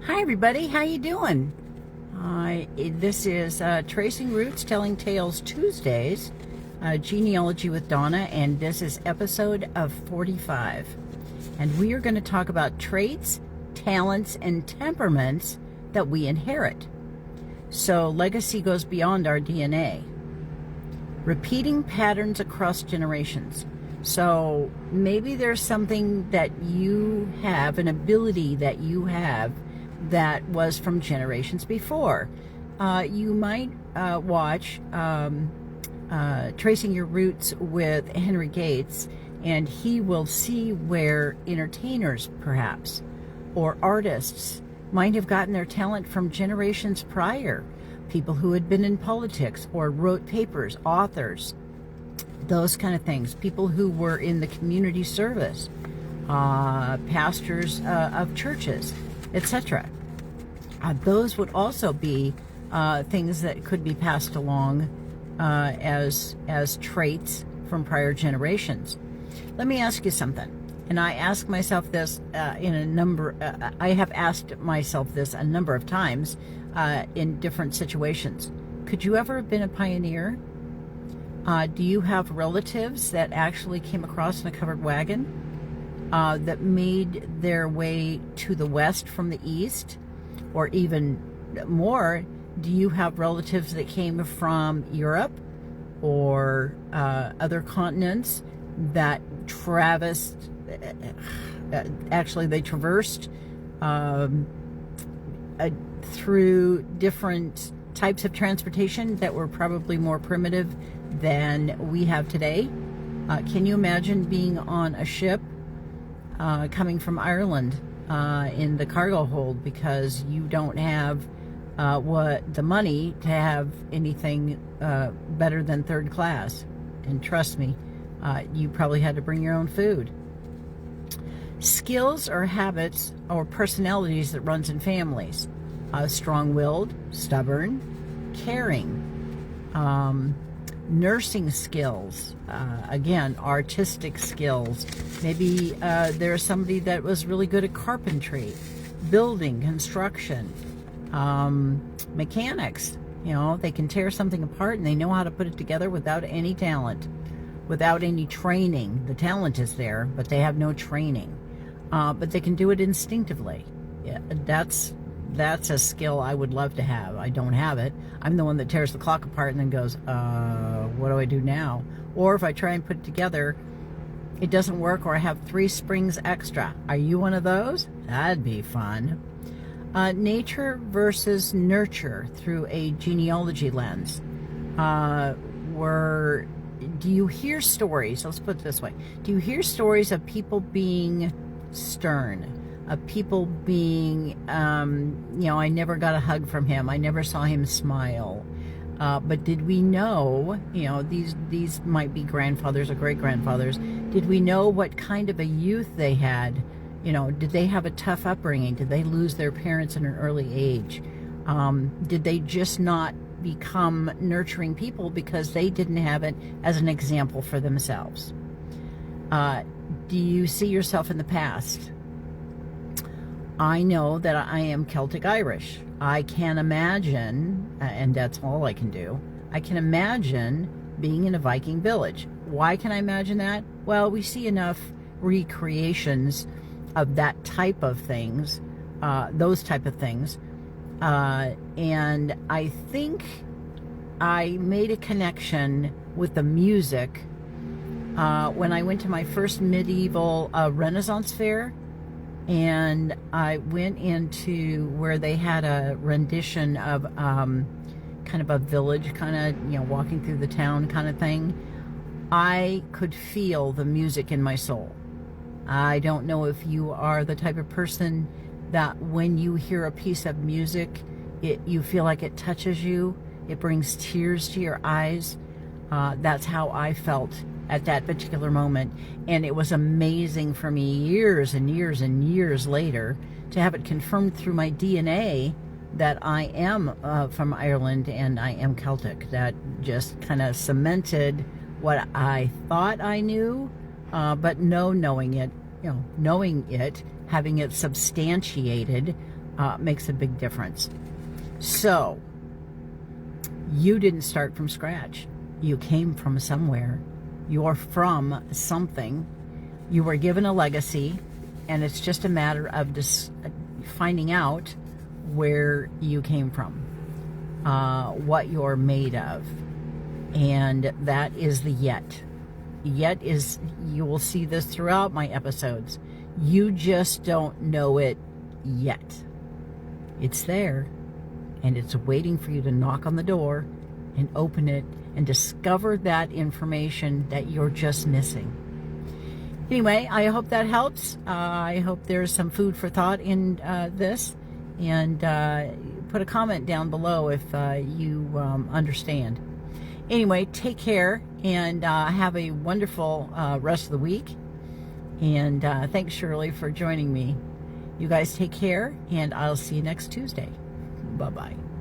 Hi everybody, how you doing? This is Tracing Roots, Telling Tales Tuesdays, Genealogy with Donna, and this is episode of 45. And we are going to talk about traits, talents, and temperaments that we inherit. So legacy goes beyond our DNA. Repeating patterns across generations. So maybe there's something that you have, an ability that you have that was from generations before. You might watch Tracing Your Roots with Henry Gates, and he will see where entertainers, perhaps, or artists might have gotten their talent from generations prior. People who had been in politics or wrote papers, authors, those kind of things. People who were in the community service, pastors of churches, etc. Those would also be things that could be passed along as traits from prior generations. Let me ask you something, and I ask myself this I have asked myself this a number of times in different situations. Could you ever have been a pioneer? Do you have relatives that actually came across in a covered wagon that made their way to the west from the east? Or even more, do you have relatives that came from Europe or other continents that traversed through different types of transportation that were probably more primitive than we have today? Can you imagine being on a ship coming from Ireland in the cargo hold because you don't have the money to have anything better than third class? And trust me, you probably had to bring your own food. Skills or habits or personalities that runs in families. Strong-willed, stubborn, caring, nursing skills, again, artistic skills. Maybe there's somebody that was really good at carpentry, building, construction, mechanics. You know, they can tear something apart and they know how to put it together without any talent, without any training. The talent is there, but they have no training. But they can do it instinctively. Yeah, that's a skill I would love to have. I don't have it. I'm the one that tears the clock apart and then goes, what do I do now? Or if I try and put it together, it doesn't work, or I have 3 springs extra. Are you one of those? That'd be fun. Nature versus nurture through a genealogy lens. Do you hear stories? Let's put it this way. Do you hear stories of people being stern? Of people being, I never got a hug from him. I never saw him smile. But did we know, these might be grandfathers or great-grandfathers, did we know what kind of a youth they had? Did they have a tough upbringing? Did they lose their parents at an early age? Did they just not become nurturing people because they didn't have it as an example for themselves? Do you see yourself in the past? I know that I am Celtic Irish. I can imagine, and that's all I can do, I can imagine being in a Viking village. Why can I imagine that? Well, we see enough recreations of that type of things, those type of things, and I think I made a connection with the music when I went to my first medieval Renaissance fair. And I went into where they had a rendition of kind of a village, kind of, walking through the town kind of thing. I could feel the music in my soul. I don't know if you are the type of person that when you hear a piece of music, you feel like it touches you. It brings tears to your eyes. That's how I felt at that particular moment, and it was amazing for me years and years and years later to have it confirmed through my DNA that I am from Ireland and I am Celtic. That just kind of cemented what I thought I knew, but knowing it, having it substantiated makes a big difference. So, you didn't start from scratch. You came from somewhere. You're from something. You were given a legacy, and it's just a matter of just finding out where you came from, what you're made of. And that is the yet. Yet is, you will see this throughout my episodes. You just don't know it yet. It's there, and it's waiting for you to knock on the door and open it and discover that information that you're just missing. Anyway, I hope that helps. I hope there's some food for thought in this. And put a comment down below if you understand. Anyway, take care and have a wonderful rest of the week. And thanks, Shirley, for joining me. You guys take care, and I'll see you next Tuesday. Bye-bye.